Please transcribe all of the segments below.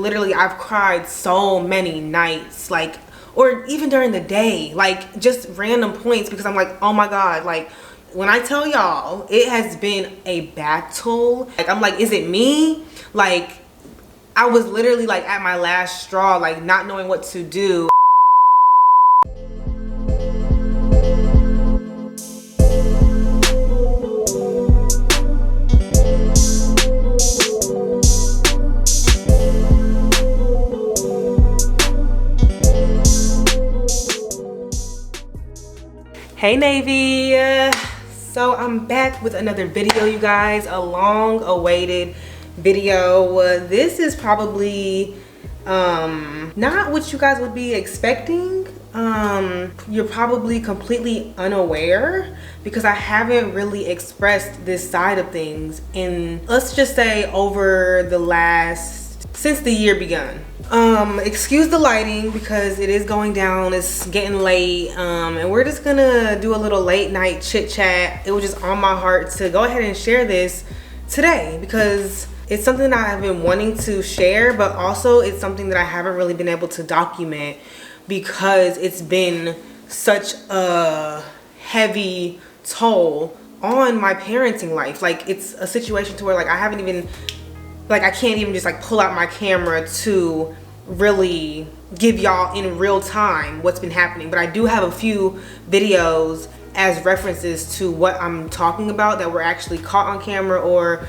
literally I've cried so many nights, like, or even during the day, like just random points, because I'm like, oh my God, like when I tell y'all, it has been a battle. Like, I'm like, is it me? Like, I was literally like at my last straw, like not knowing what to do. Hey NAYvy, so I'm back with another video, you guys, a long awaited video. This is probably not what you guys would be expecting. You're probably completely unaware because I haven't really expressed this side of things in, let's just say, over the since the year begun. Excuse the lighting because it is going down, it's getting late, and we're just gonna do a little late night chit chat. It was just on my heart to go ahead and share this today because it's something that I've been wanting to share, but also it's something that I haven't really been able to document because it's been such a heavy toll on my parenting life. Like, it's a situation to where like I can't even just like pull out my camera to really give y'all in real time what's been happening, but I do have a few videos as references to what I'm talking about that were actually caught on camera, or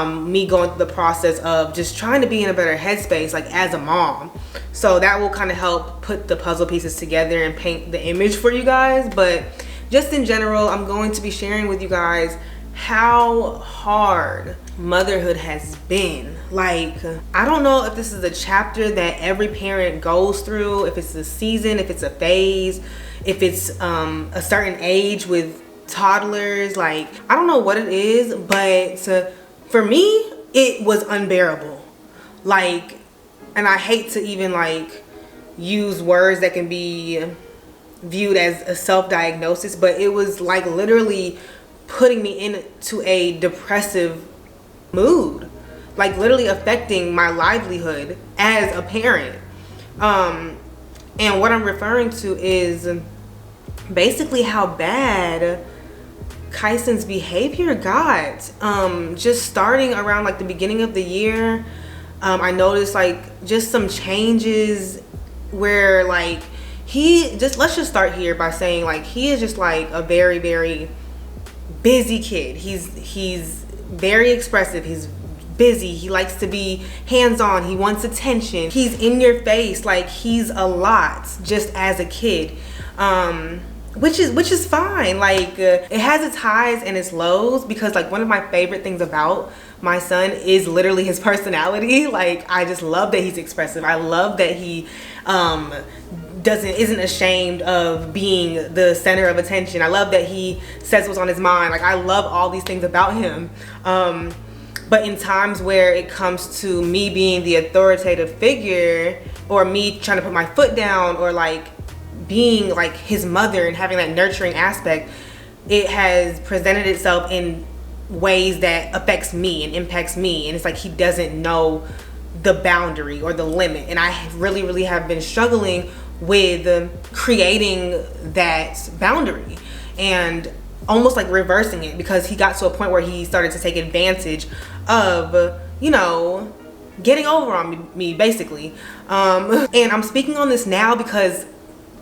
me going through the process of just trying to be in a better headspace, like as a mom. So that will kind of help put the puzzle pieces together and paint the image for you guys. But just in general, I'm going to be sharing with you guys how hard motherhood has been. Like, I don't know if this is a chapter that every parent goes through, if it's a season, if it's a phase, if it's a certain age with toddlers. Like, I don't know what it is, but for me, it was unbearable. Like, and I hate to even like use words that can be viewed as a self-diagnosis, but it was like literally putting me into a depressive mood, like literally affecting my livelihood as a parent. And what I'm referring to is basically how bad Kyson's behavior got. Just starting around like the beginning of the year, I noticed like just some changes where like let's just start here by saying like he is just like a very, very busy kid. He's very expressive, he's busy, he likes to be hands-on, he wants attention, he's in your face, like he's a lot just as a kid, which is fine. Like it has its highs and its lows, because like one of my favorite things about my son is literally his personality. Like, I just love that he's expressive. I love that he isn't ashamed of being the center of attention. I love that he says what's on his mind. Like, I love all these things about him. But in times where it comes to me being the authoritative figure, or me trying to put my foot down, or like being like his mother and having that nurturing aspect, it has presented itself in ways that affects me and impacts me. And it's like he doesn't know the boundary or the limit. And I really, really have been struggling with creating that boundary and almost like reversing it, because he got to a point where he started to take advantage of, you know, getting over on me basically. And I'm speaking on this now because,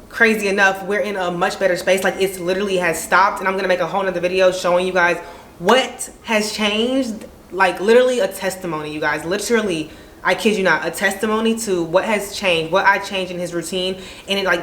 crazy enough, we're in a much better space. Like, it's literally has stopped, and I'm gonna make a whole nother video showing you guys what has changed. Like, literally a testimony, you guys. Literally, I kid you not, a testimony to what has changed, what I changed in his routine. And it like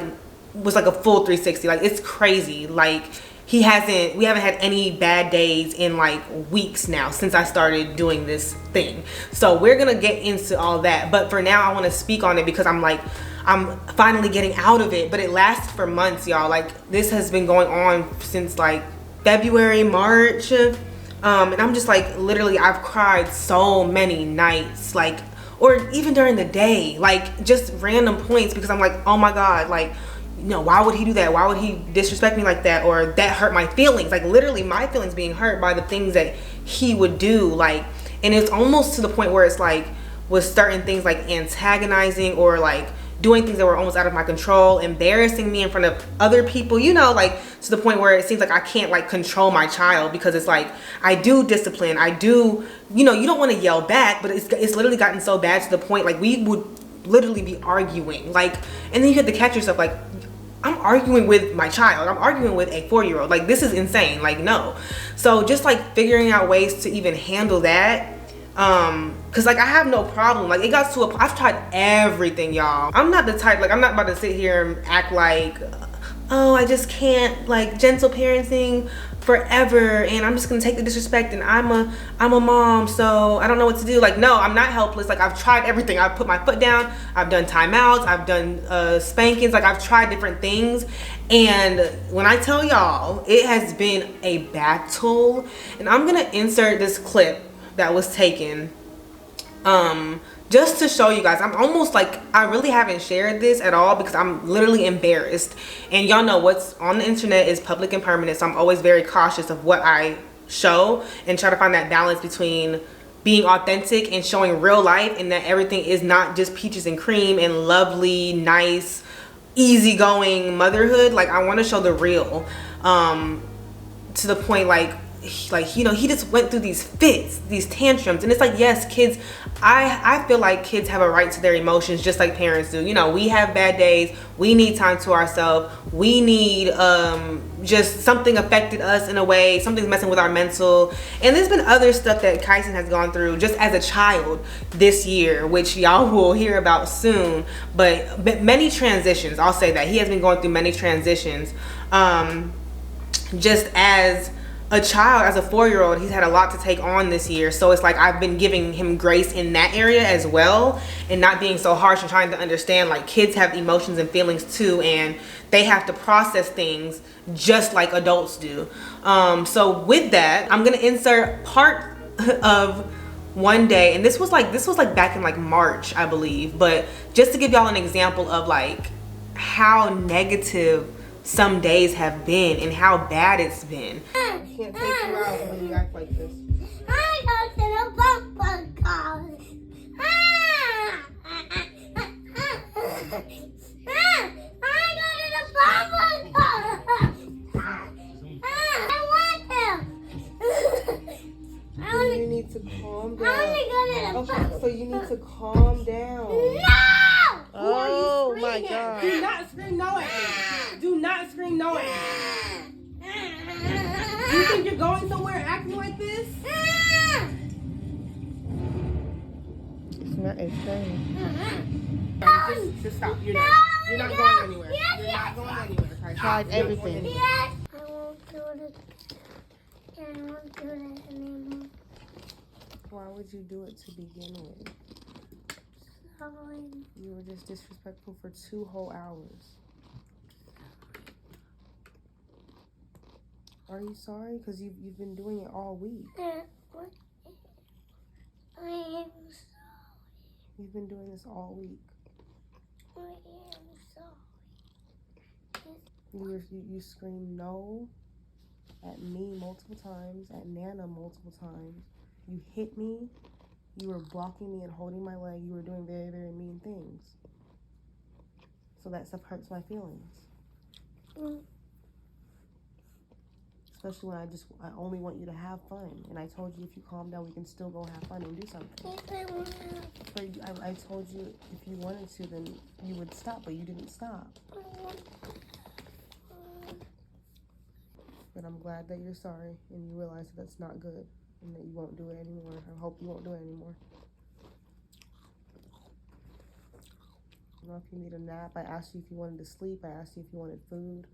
was like a full 360. Like, it's crazy. Like, we haven't had any bad days in like weeks now since I started doing this thing. So we're gonna get into all that, but for now I want to speak on it because I'm finally getting out of it. But it lasts for months, y'all. Like, this has been going on since like February, March, and I'm just like, literally, I've cried so many nights, like, or even during the day, like just random points, because I'm like, oh my God, like, you know, why would he do that? Why would he disrespect me like that? Or that hurt my feelings. Like, literally my feelings being hurt by the things that he would do. Like, and it's almost to the point where it's like, with certain things, like antagonizing or like doing things that were almost out of my control, embarrassing me in front of other people, you know, like to the point where it seems like I can't like control my child, because it's like I do discipline, I do, you know, you don't want to yell back, but it's literally gotten so bad to the point like we would literally be arguing, like, and then you have to catch yourself like, I'm arguing with my child, I'm arguing with a 4-year-old, like this is insane, like no. So just like figuring out ways to even handle that, cause like I have no problem, like it got to I've tried everything, y'all. I'm not the type, like I'm not about to sit here and act like, oh, I just can't, like gentle parenting forever and I'm just gonna take the disrespect and I'm a mom, so I don't know what to do. Like no, I'm not helpless. Like I've tried everything. I've put my foot down, I've done timeouts, I've done spankings, like I've tried different things, and when I tell y'all, it has been a battle. And I'm gonna insert this clip that was taken just to show you guys. I'm almost like, I really haven't shared this at all because I'm literally embarrassed, and y'all know what's on the internet is public and permanent, so I'm always very cautious of what I show and try to find that balance between being authentic and showing real life, and that everything is not just peaches and cream and lovely, nice, easygoing motherhood. Like I want to show the real, to the point like you know, he just went through these fits, these tantrums, and it's like, yes, kids, I feel like kids have a right to their emotions just like parents do. You know, we have bad days, we need time to ourselves, we need just something affected us in a way, something's messing with our mental. And there's been other stuff that Kyson has gone through just as a child this year, which y'all will hear about soon. But many transitions, I'll say that he has been going through many transitions, just as a child. As a 4-year-old, he's had a lot to take on this year, so it's like I've been giving him grace in that area as well, and not being so harsh, and trying to understand like kids have emotions and feelings too, and they have to process things just like adults do. So with that, I'm gonna insert part of one day, and this was like back in like March, I believe, but just to give y'all an example of like how negative some days have been and how bad it's been. I can't take you out when you act like this. I go to the bumper cars. I go to the bumper cars. I want him. So you need to calm down. I want to go to the bumper. So you need to calm down. No! Oh my God. Do not scream no at me. Do not scream no at me. You think you're going somewhere acting like this? It's not insane. Just stop. You're not going anywhere. You're not going anywhere. I tried everything. Yes. I won't do it. I won't do it anymore. Why would you do it to begin with? You were just disrespectful for 2 whole hours. Are you sorry? Because you've been doing it all week. What? I am sorry. You've been doing this all week. I am sorry. You screamed no at me multiple times, at Nana multiple times. You hit me. You were blocking me and holding my leg. You were doing very, very mean things. So that stuff hurts my feelings. Especially when I only want you to have fun. And I told you if you calm down, we can still go have fun and do something. But I told you if you wanted to, then you would stop, but you didn't stop. But I'm glad that you're sorry and you realize that that's not good. And that you won't do it anymore. I hope you won't do it anymore. I don't know if you need a nap. I asked you if you wanted to sleep. I asked you if you wanted food.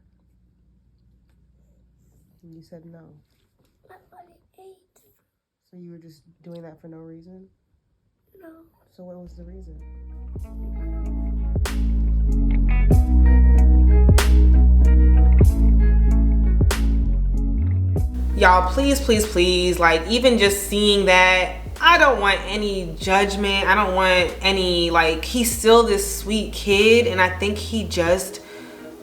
And you said no. I wanted to eat. So you were just doing that for no reason? No. So what was the reason? Y'all, please, like, even just seeing that, I don't want any judgment. I don't want any, like, he's still this sweet kid, and I think he just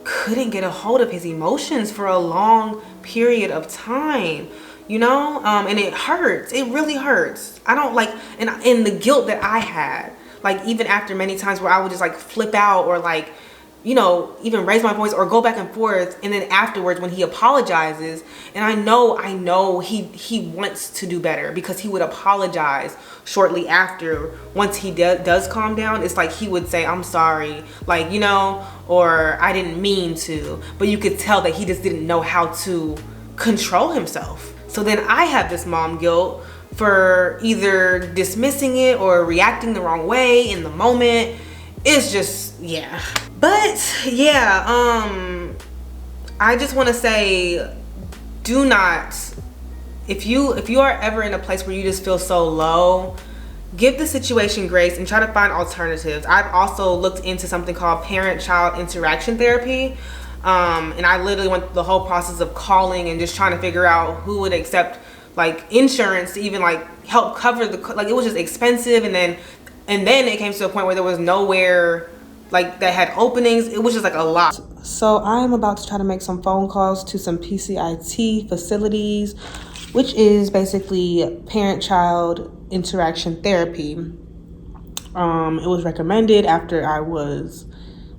couldn't get a hold of his emotions for a long period of time. you know? And it hurts. It really hurts. I don't like, and the guilt that I had, like even after many times where I would just like flip out or like, you know, even raise my voice or go back and forth, and then afterwards when he apologizes, and I know he wants to do better, because he would apologize shortly after once he does calm down. It's like he would say, I'm sorry, like, you know, or I didn't mean to, but you could tell that he just didn't know how to control himself. So then I have this mom guilt for either dismissing it or reacting the wrong way in the moment. It's just, yeah. But yeah, I just want to say, do not, if you are ever in a place where you just feel so low, give the situation grace and try to find alternatives. I've also looked into something called parent-child interaction therapy. And I literally went through the whole process of calling and just trying to figure out who would accept like insurance to even like help cover the, like it was just expensive. And then it came to a point where there was nowhere like that had openings. It was just like a lot. So I'm about to try to make some phone calls to some PCIT facilities, which is basically parent-child interaction therapy. It was recommended after I was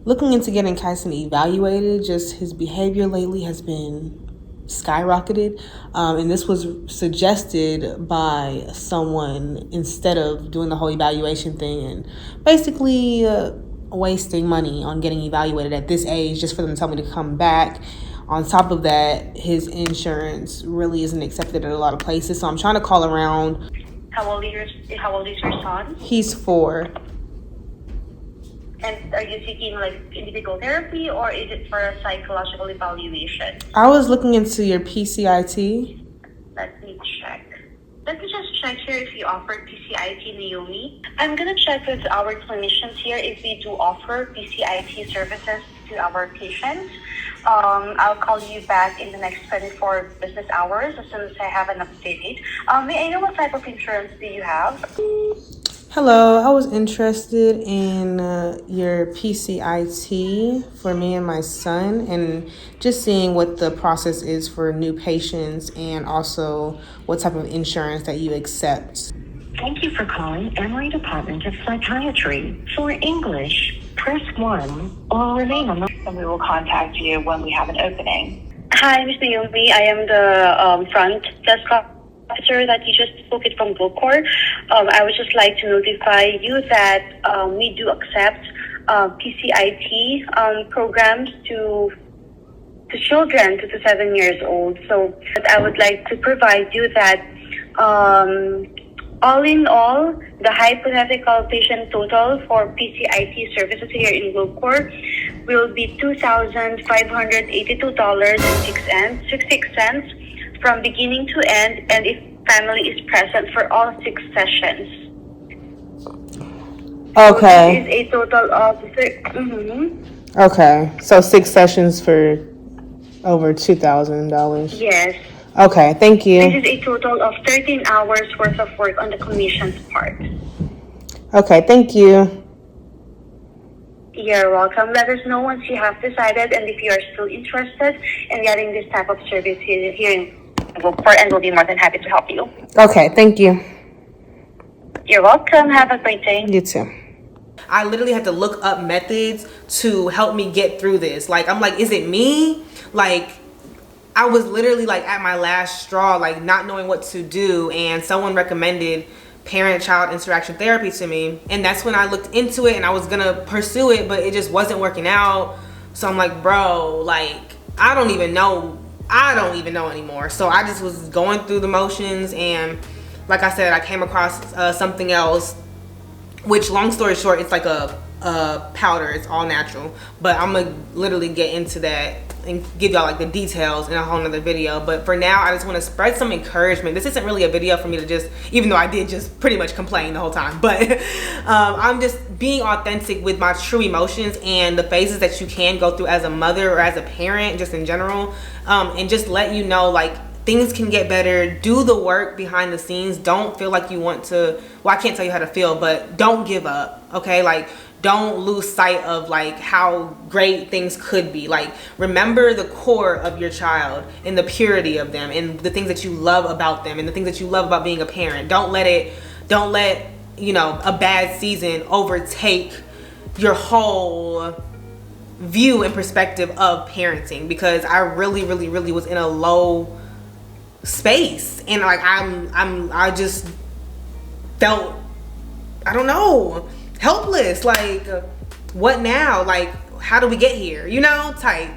looking into getting Kyson evaluated. Just his behavior lately has been skyrocketed, and this was suggested by someone instead of doing the whole evaluation thing and basically wasting money on getting evaluated at this age just for them to tell me to come back. On top of that, his insurance really isn't accepted at a lot of places, so I'm trying to call around. How old is your son? He's 4. And are you seeking like individual therapy, or is it for a psychological evaluation? I was looking into your PCIT. Let me check. Let me just check here if you offer PCIT, Naomi. I'm gonna check with our clinicians here if we do offer PCIT services to our patients. I'll call you back in the next 24 business hours as soon as I have an update. May I know what type of insurance do you have? Hello, I was interested in your PCIT for me and my son, and just seeing what the process is for new patients and also what type of insurance that you accept. Thank you for calling Emory Department of Psychiatry. For English, press 1 or remain on the... And we will contact you when we have an opening. Hi, Ms. Naomi. I am the front desk officer that you just spoke it from GoCore. I would just like to notify you that we do accept PCIT programs to children 2 to 7 years old. So I would like to provide you that all in all, the hypothetical patient total for PCIT services here in GoCore will be $2,582.66 from beginning to end, and if family is present for all 6 sessions. Okay. So this is a total of Okay, so 6 sessions for over $2,000. Yes. Okay, thank you. This is a total of 13 hours worth of work on the clinician's part. Okay, thank you. You're welcome. Let us know once you have decided, and if you are still interested in getting this type of service here in GoCore, and we'll be more than happy to help you. Okay, thank you. You're welcome. Have a great day. You too. I literally had to look up methods to help me get through this. Like, I'm like, is it me? Like, I was literally like at my last straw, like not knowing what to do, and someone recommended parent-child interaction therapy to me, and that's when I looked into it and I was gonna pursue it, but it just wasn't working out. So I'm like, bro, like I don't even know anymore. So I just was going through the motions, and like I said, I came across something else, which, long story short, it's like a powder. It's all natural, but I'm gonna literally get into that and give y'all like the details in a whole nother video. But for now, I just want to spread some encouragement. This isn't really a video for me to just, even though I did just pretty much complain the whole time, but I'm just being authentic with my true emotions and the phases that you can go through as a mother or as a parent, just in general, and just let you know, like, things can get better. Do the work behind the scenes. Don't feel like you want to, well, I can't tell you how to feel, but don't give up, okay? Like, don't lose sight of like how great things could be. Like, remember the core of your child and the purity of them and the things that you love about them and the things that you love about being a parent. Don't let you know, a bad season overtake your whole view and perspective of parenting, because I really was in a low space, and like I just felt, I don't know, helpless. Like, what now? Like, how do we get here, you know, type.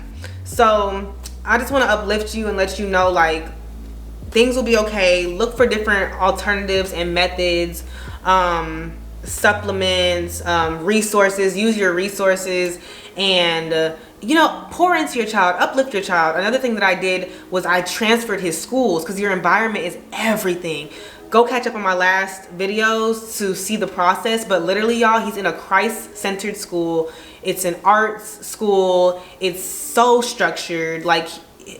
So I just want to uplift you and let you know, like, things will be okay. Look for different alternatives and methods, supplements, resources. Use your resources, and you know, pour into your child, uplift your child. Another thing that I did was I transferred his schools, because your environment is everything. Go catch up on my last videos to see the process, but literally, y'all, he's in a Christ-centered school. It's an arts school. It's so structured. Like,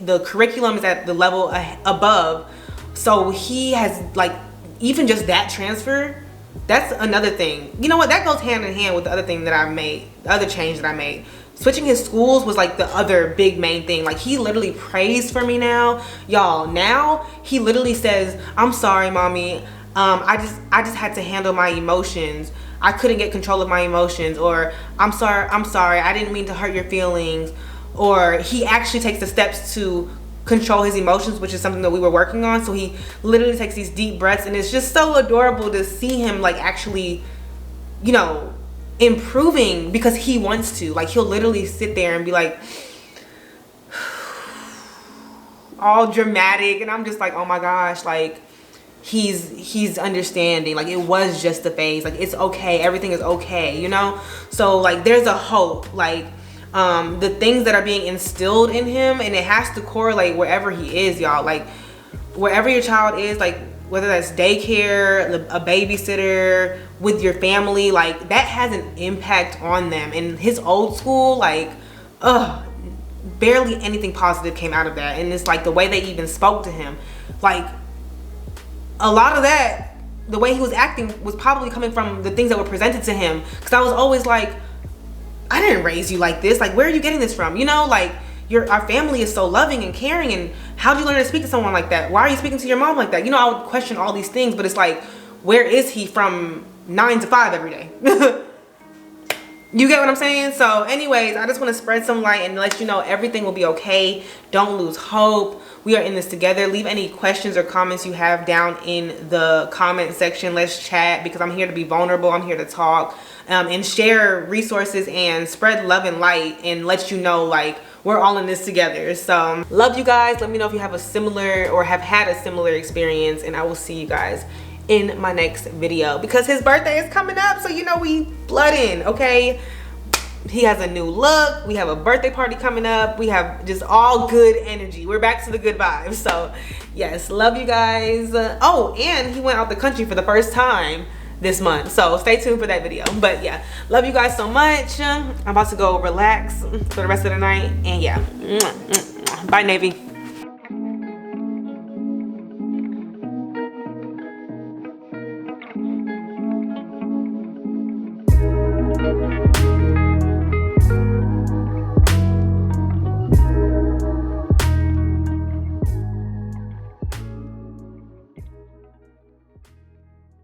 the curriculum is at the level above. So he has, like, even just that transfer, that's another thing. You know what? That goes hand in hand with the other thing that I made, the other change that I made. Switching his schools was like the other big main thing. Like, he literally prays for me now, y'all. Now he literally says, "I'm sorry, mommy. I just had to handle my emotions. I couldn't get control of my emotions," or I'm sorry, I didn't mean to hurt your feelings." Or he actually takes the steps to control his emotions, which is something that we were working on. So he literally takes these deep breaths, and it's just so adorable to see him, like, actually, you know, improving because he wants to. Like, he'll literally sit there and be like all dramatic, and I'm just like, oh my gosh, like, he's understanding. Like, it was just a phase. Like, it's okay, everything is okay, you know. So, like, there's a hope. Like, the things that are being instilled in him, and it has to correlate wherever he is, y'all. Like, wherever your child is, like, whether that's daycare, a babysitter, with your family, like, that has an impact on them. And his old school, like, barely anything positive came out of that. And it's like the way they even spoke to him, like, a lot of that, the way he was acting was probably coming from the things that were presented to him. Because I was always like, I didn't raise you like this. Like, where are you getting this from? You know, like, our family is so loving and caring, and how'd you learn to speak to someone like that? Why are you speaking to your mom like that? You know, I would question all these things, but it's like, where is he from 9 to 5 every day? You get what I'm saying? So anyways, I just want to spread some light and let you know everything will be okay. Don't lose hope. We are in this together. Leave any questions or comments you have down in the comment section. Let's chat, because I'm here to be vulnerable. I'm here to talk, and share resources and spread love and light, and let you know, like, we're all in this together. So love you guys. Let me know if you have a similar or have had a similar experience, and I will see you guys in my next video, because his birthday is coming up, so you know we flooding, okay? He has a new look. We have a birthday party coming up. We have just all good energy. We're back to the good vibes. So yes, love you guys. Oh, and he went out the country for the first time this month, so stay tuned for that video. But yeah, love you guys so much. I'm about to go relax for the rest of the night, and yeah, bye, NAYvy.